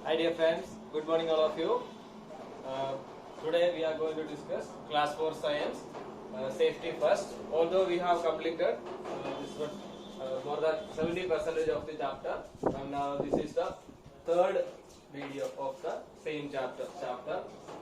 Hi dear friends, good morning all of you. Uh, Today we are going to discuss class 4 science, safety first. Although we have completed this one, more than 70% of the chapter, and now this is the third video of the same chapter.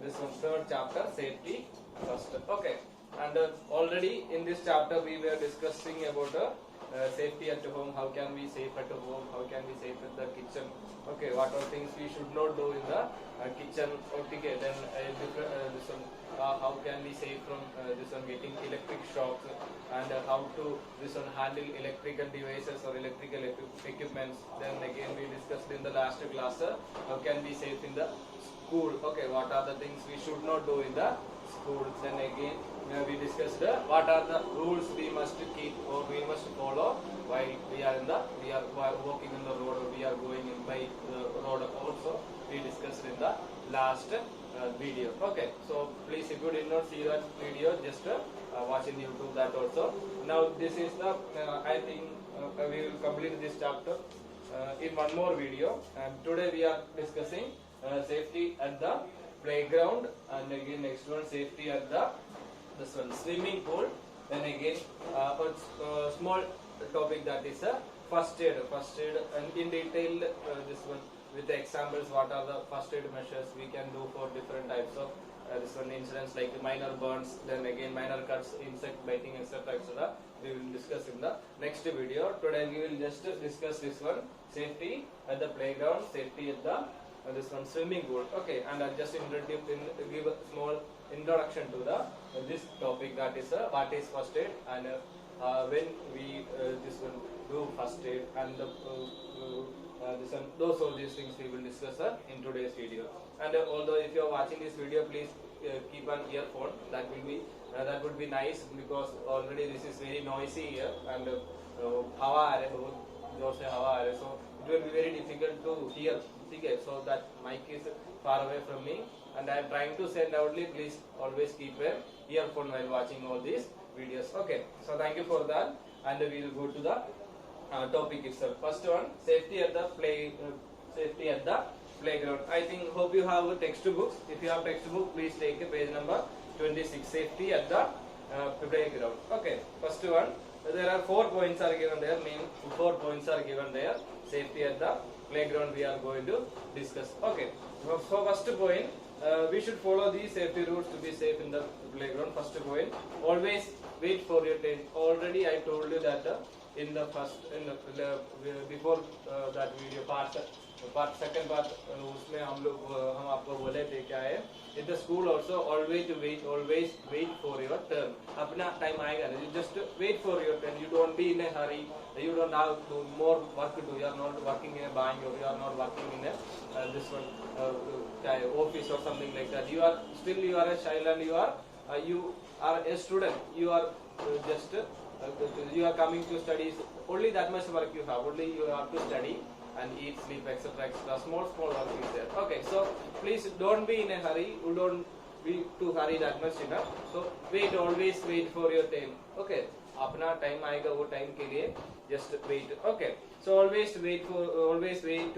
This one third chapter, safety first. Okay, and already in this chapter we were discussing about safety at home. How can we safe at home? How can we safe at the kitchen? Okay, what are things we should not do in the kitchen? Okay, then this one, how can we save from this one getting electric shocks, and how to this one handle electrical devices or electrical equipments. Then again we discussed in the last class how can we safe in the school. Okay, what are the things we should not do in the school. Then again we discussed what are the rules we must keep or we must follow while we are walking in the road or we are going in by the road. Also we discussed in the last video. Okay, so please, if you did not see that video, just watch in YouTube that also. Now this is the I think we will complete this chapter in one more video, and today we are discussing safety at the playground, and again next one safety at the this one swimming pool. Then again a small topic, that is first aid and in detail this one with the examples, what are the first aid measures we can do for different types of this one incidents like minor burns, then again minor cuts, insect biting, etc. We will discuss in the next video. Today we will just discuss this one safety at the playground, safety at the this one swimming pool. Okay, and I'll just give a small introduction to the this topic, that is what is first aid, and when we this one do first aid, and this one, those all these things we will discuss in today's video. And although if you are watching this video, please keep an earphone. That would be nice, because already this is very noisy here, and hawa aa raha hai, bahut जोर से हवा आ रही है, so it will be very difficult to hear. ठीक है, so that mic is far away from me and I am trying to say loudly. Please always keep an earphone while watching all these videos. Okay, so thank you for that, and we will go to the topic itself. First one, safety at the playground. I think hope you have textbooks. If you have textbook, please take page number 26. Safety at the playground. Okay, first one. There are 4 points are given there. Main 4 points are given there. Safety at the playground we are going to discuss. Okay. So first point, we should follow these safety rules to be safe in the playground. First point, always wait for your turn. Already I told you that in the before that video second part उसमें हम आपको बोले थे क्या है, in the school also always wait for your turn. अपना time आएगा ना, you just wait for your turn. You don't be in a hurry. You don't have to more work to do. You are not working in a bank, or you are not working in a this one office or something like that. You are a child, and you are a student. You are just you are coming to studies. Only that much work you have. Only you have to study and eat, sleep, etc. Small work is there. Okay, so please don't be in a hurry. You don't be to hurry that much enough. So always wait for your time. Okay, अपना time आएगा, वो time के लिए just wait. Okay, so always wait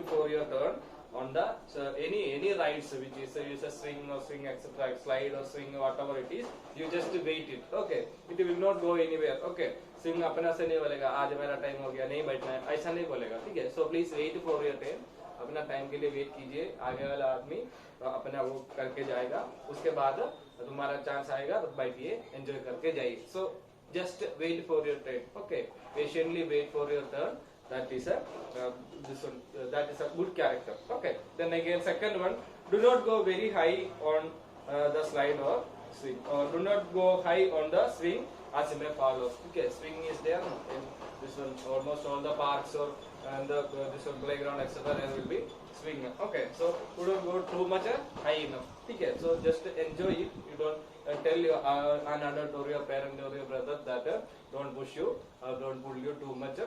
for your turn on the any rides which is use a swing or swing, etc. slide or swing, whatever it is, you just wait it. Okay, it will not go anywhere. Okay, swing अपना से नहीं बोलेगा आज मेरा time हो गया, नहीं बैठना है, ऐसा नहीं बोलेगा. ठीक है, so please wait for your time. अपना टाइम के लिए वेट कीजिए. आगे वाला आदमी अपना वो करके जाएगा, उसके बाद तुम्हारा चांस आएगा तो बैठिए, एंजॉय करके जाइए. So just wait for your turn. Okay, patiently wait for your turn. That is that is a good character. Okay, then again second one, do not go very high on the slide or swing, or do not go high on the swing as you may fall off. Okay, swing is there in this one, almost all the parks or and the this one playground, etc. there will be swing. Okay, so you don't go too much high enough. Okay, so just enjoy it. You don't tell your an adult or your parent or your brother that don't push you or don't pull you too much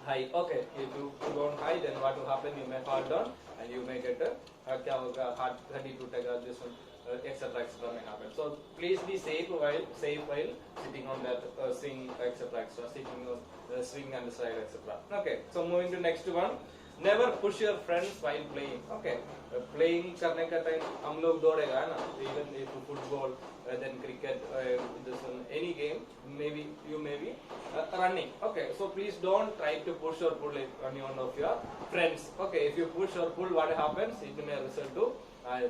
high. Okay, if you don't high, then what will happen? You may fall down and you may get क्या होगा, हाथ हड्डी टूटेगा, this one etc. may happen. So please be safe while sitting on that swing, etc. sitting on the swing and slide, etc. Okay, so moving to next one. never push your friends while playing. Okay, playing करने का time हम लोग दौड़ेगा ना, even if football, then cricket, this one, any game, maybe you may be running. Okay, so please don't try to push or pull any one of your friends. Okay, if you push or pull, what happens? It may result to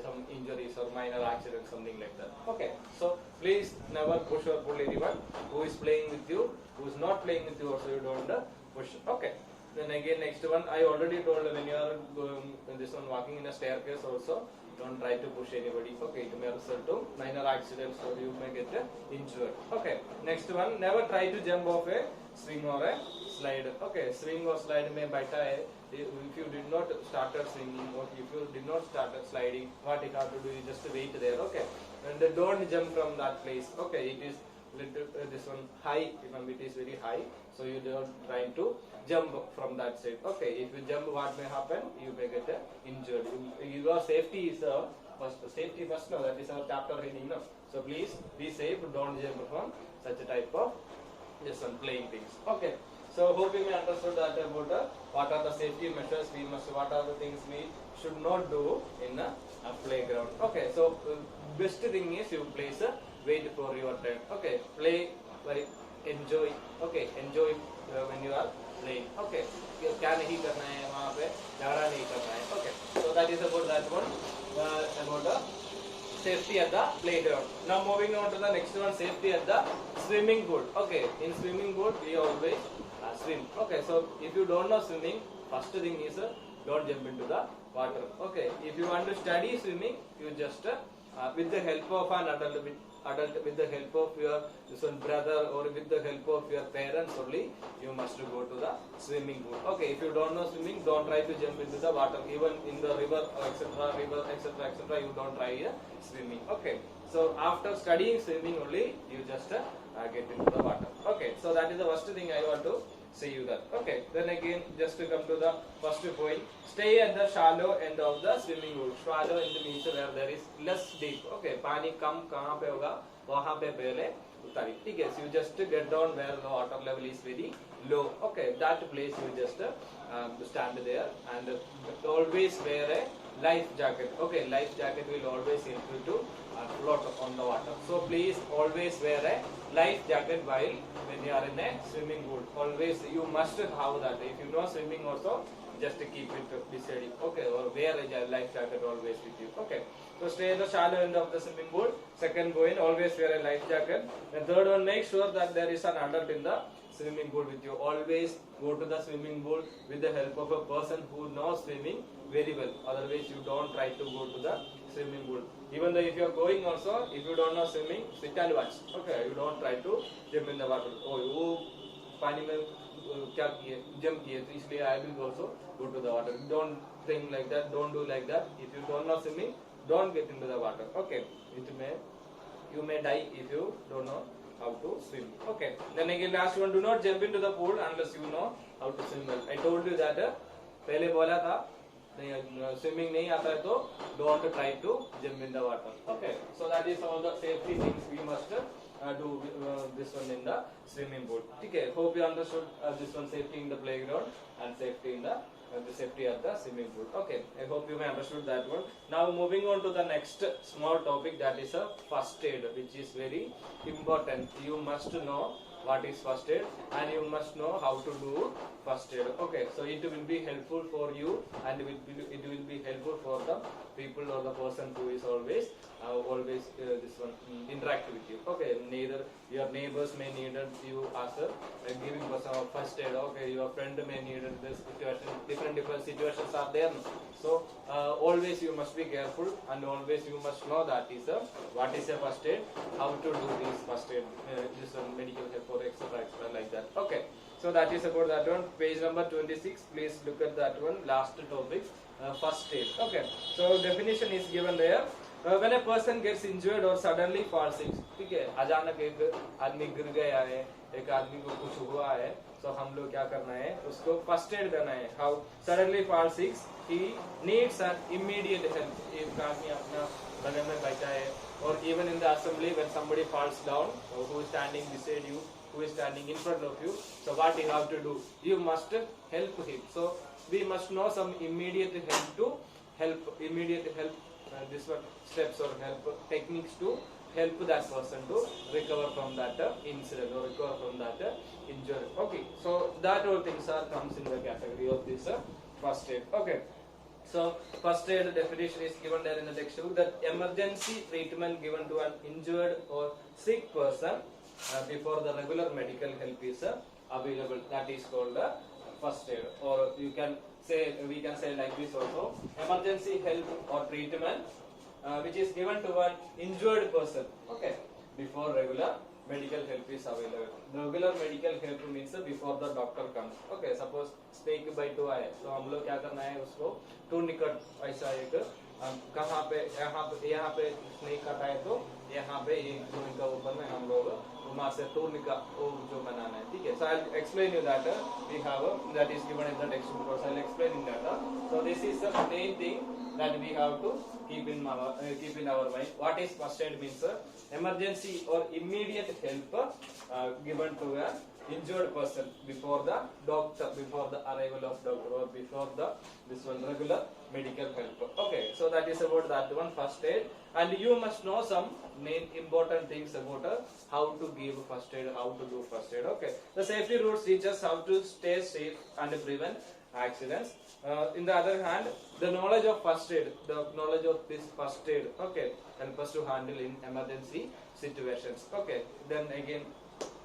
some injuries or minor accidents, something like that. Okay, so please never push or pull anyone who is playing with you, who is not playing with you, also you don't push. Okay. Then again, next one, I already told when you are going this one walking in a staircase also, don't try to push anybody. Okay, it may result to minor accidents or you may get injured. Okay, next one, never try to jump off a swing or a slide. Okay, swing or slide may baita hai. If you did not started swinging or if you did not started sliding, what you have to do is just wait there. Okay, and don't jump from that place. Okay, it is little this one high, it is very high, so you don't try to jump from that side. Okay, if you jump, what may happen? You may get injured. Your safety is first. Safety first. No, that is our chapter heading. No, so please be safe. Don't jump from such a type of this one playing things. Okay. So hope you may understood that about what are the safety measures we must, what are the things we should not do in a playground. Okay, so best thing is you place a wait for your turn. Okay, play like enjoy. Okay, enjoy when you are playing. Okay, क्या नहीं करना है वहाँ पे, झगड़ा नहीं करना है. Okay, so that is about that one, about the safety at the playground. Now moving on to the next one, safety at the swimming pool. Okay, in swimming pool we always swim. Okay, so if you don't know swimming, first thing is don't jump into the water. Okay, if you want to study swimming, you just with the help of an adult, with the help of your brother or with the help of your parents only, you must go to the swimming pool. Okay, if you don't know swimming, don't try to jump into the water, even in the river, etc., you don't try swimming. Okay, so after studying swimming only, you just get into the water. Okay, so that is the first thing I want to say you that. Okay, then again, just to come to the first point, stay at the shallow end of the swimming pool. Shallow end means where there is less deep. Okay, पानी कम कहाँ पे होगा, वहाँ पे पहले उतारी. ठीक है, so you just get down where the water level is very low. Okay, that place you just stand there and always wear a life jacket. Okay, life jacket will always help you to float on the water. So please always wear a life jacket while when you are in a swimming pool. Always you must have that. If you know swimming also, just keep it beside you. Okay, or wear a life jacket always with you. Okay, so stay at the shallow end of the swimming pool. Second point, always wear a life jacket. And third one, make sure that there is an adult in the swimming pool with you. Always go to the swimming pool with the help of a person who knows swimming very well. Otherwise, you don't try to go to the swimming pool. Even though if you are going also, if you don't know swimming, sit and watch. Okay, you don't try to jump in the water. Oh, वो पानी में क्या किए, jump किए, तो इसलिए I will also go to the water. Don't think like that. Don't do like that. If you don't know swimming, don't get into the water. Okay, you may die if you don't know how to swim. Okay, then again last one, do not jump into the pool unless you know how to swim well. I told you that पहले बोला था swimming नहीं आता है तो don't try to jump in the water. Okay, so that is all the safety things we must do this one in the swimming pool. Okay, hope you understood this one, safety in the playground and safety in the safety at the swimming pool. Okay, I hope you may understood that one. Now moving on to the next small topic, that is a first aid, which is very important. You must know what is first aid and you must know how to do first aid. Okay, so it will be helpful for you and it will be helpful for the people or the person who is always this one interact with you. Okay, neither your neighbors may need you as a giving person of first aid. Okay, your friend may need this situation. Different situations are there. So always you must be careful and always you must know that is what is a first aid, how to do this first aid, this one, medical help or etc. like that. Okay, so that is about that one. Page number 26. Please look at that one. Last topic, first aid. Okay, so definition is given there. When a person gets injured or suddenly falls sick, ठीक है, अचानक एक आदमी गिर गया है, एक आदमी को कुछ हुआ है, तो हम लोग क्या करना है, उसको फर्स्ट एड देना है. How suddenly falls sick, he needs an immediate help. एक आदमी अपना गले में बैठा है, or even in the assembly when somebody falls down, who is standing beside you, who is standing in front of you, so what you have to do, you must help him. So we must know some immediate help this one steps or help techniques to help that person to recover from that incident or recover from that injury. Okay, so that all things are comes in the category of this first aid. Okay, so first aid definition is given there in the textbook, that emergency treatment given to an injured or sick person before the regular medical help is available. That is called first aid, or you can say, we can say like this also, emergency help or treatment which is given to an injured person, okay, before regular medical help is available. Regular medical help means before the doctor comes. Okay, suppose snake bite हुआ है, तो हम लोग क्या करना है, उसको tourniquet ऐसा एक कहाँ पे यहाँ पे स्नेक काटा है, तो यहाँ पे ये टूर्निका ऊपर में हम लोग वहाँ से टूर्निका जो बनाना है, ठीक है. So I'll explain you that we have that is given in the textbook. So I'll explain in that. So this is the main thing that we have to keep in our mind. What is first aid means? Emergency or immediate help given to an injured person before the doctor, before the arrival of doctor, or before this one regular medical help. Okay, so that is about that one, first aid. And you must know some main important things about how to give first aid, how to do first aid. Okay, the safety rules teach us how to stay safe and prevent accidents. In the other hand, the knowledge of first aid, the knowledge of this first aid, okay, help us to handle in emergency situations. Okay, then again,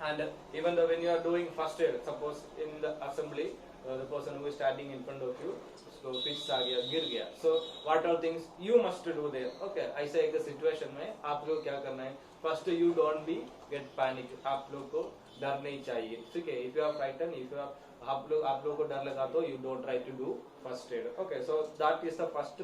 and even though when you are doing first aid, suppose in the assembly, the person who is standing in front of you, so fix आ गया, गिर गया, so what are things you must do there. Okay, ऐसा एक situation में आप लोग क्या करना है, first you don't be get panic, आप लोग को डर नहीं चाहिए, ठीक है. If you are frightened, if you are आप लोग को डर लगा तो you don't try to do first aid. Okay, so that is the first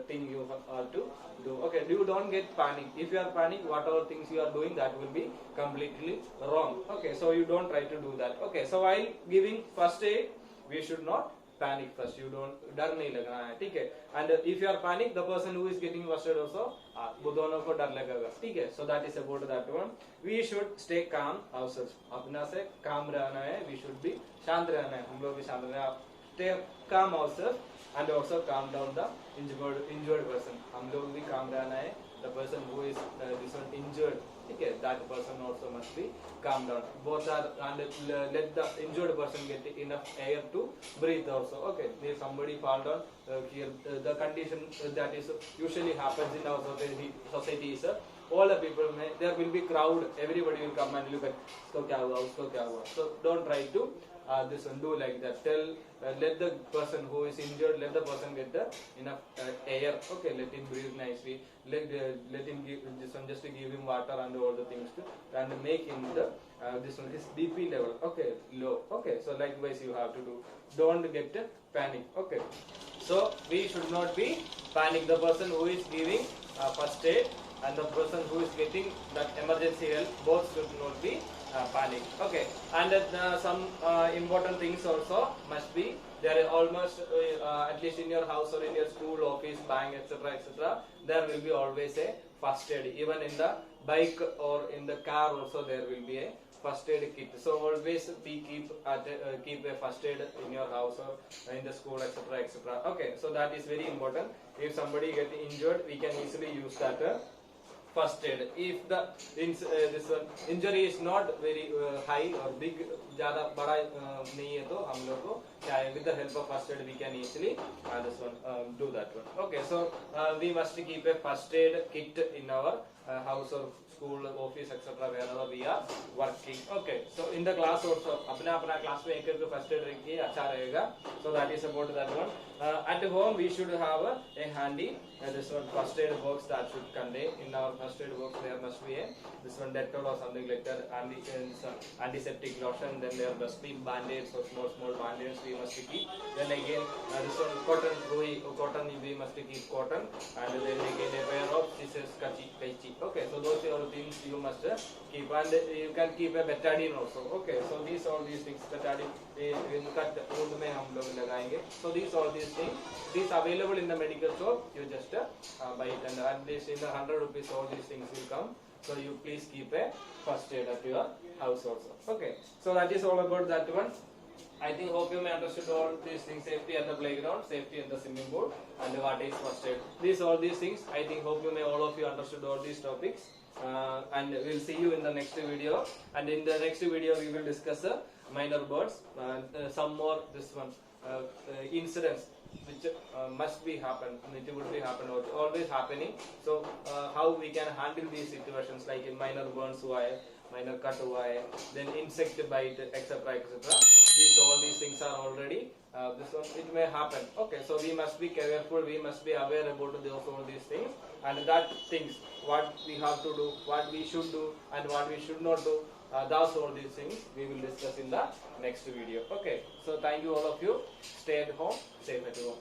thing you have to do. Okay, you don't get panic. If you are panic, whatever things you are doing, that will be completely wrong. Okay, so you don't try to do that. Okay, so while giving first aid, we should not panic first. You don't डर नहीं लगना है, ठीक है. And if you are panic, the person who is getting first aid also, वो दोनों को डर लगेगा, ठीक है. So that is about that one. We should stay calm ourselves. अपना से काम रहना है. We should be शांत रहना है. हम लोग भी शांत रहना है. Stay calm ourselves and also calm down the injured person. हम लोग भी calm रहना है. The person who is this one injured, okay, that person also must be calm down. Both are, and let the injured person get enough air to breathe also. Okay, if somebody fall down, here the condition that is usually happens in our society is all the people there will be crowd, everybody will come and look at usko kya hua. So don't try to this one do like that. Let the person who is injured, let the person get the enough air. Okay, let him breathe nicely. Let him give this one, just to give him water and all the things and make him the this one, his BP level, okay, low. Okay, so likewise you have to do. Don't get panic. Okay, so we should not be panic. The person who is giving first aid and the person who is getting that emergency help, both should not be panic. Okay, and some important things also must be there. Almost at least in your house or in your school, office, bank, etc., there will be always a first aid. Even in the bike or in the car also there will be a first aid kit. So always keep a first aid in your house or in the school, etc. Okay, so that is very important. If somebody get injured, we can easily use that first aid. If the this injury is not very high or big, ज़्यादा बड़ा नहीं है, तो हम लोग को क्या है, with the help of first aid we can easily this one do that one. Okay, so we must keep a first aid kit in our house or school, office, etc. wherever we are working. Okay, so in the class also अपना class में एक first aid रखिए, अच्छा रहेगा. So that is about that one. At home we should have a handy this one first aid box that should contain. In our first aid box there must be a this one Dettol or something like that, antiseptic lotion. Then there must be band-aids or small band-aids we must keep. Then again this one cotton we must keep cotton, and then again a pair of scissors, kaichi. Okay, so those are the things you must keep, and you can keep a betadine also. Okay, so all these things, betadine in cut wound में हम लोग लगाएंगे. So all these things, these available in the medical shop. You just buy it, and at least in the 100 rupees all these things will come. So you please keep a first aid at your house also. Okay, so that is all about that one. I think hope you may understood all these things: safety at the playground, safety at the swimming pool, and what is first aid. All these things. I think hope you may all of you understood all these topics. And we'll see you in the next video. And in the next video, we will discuss minor birds, some more incidents which must be happen. It will be happen or always happening. So how we can handle these situations like in minor burns, minor cut, then insect bite, etc., etc. All these things are already this one, it may happen. Okay, so we must be careful, we must be aware about all these things, and that things what we have to do, what we should do, and what we should not do. That's all these things we will discuss in the next video. Okay, so thank you all of you. Stay at home, safe at home.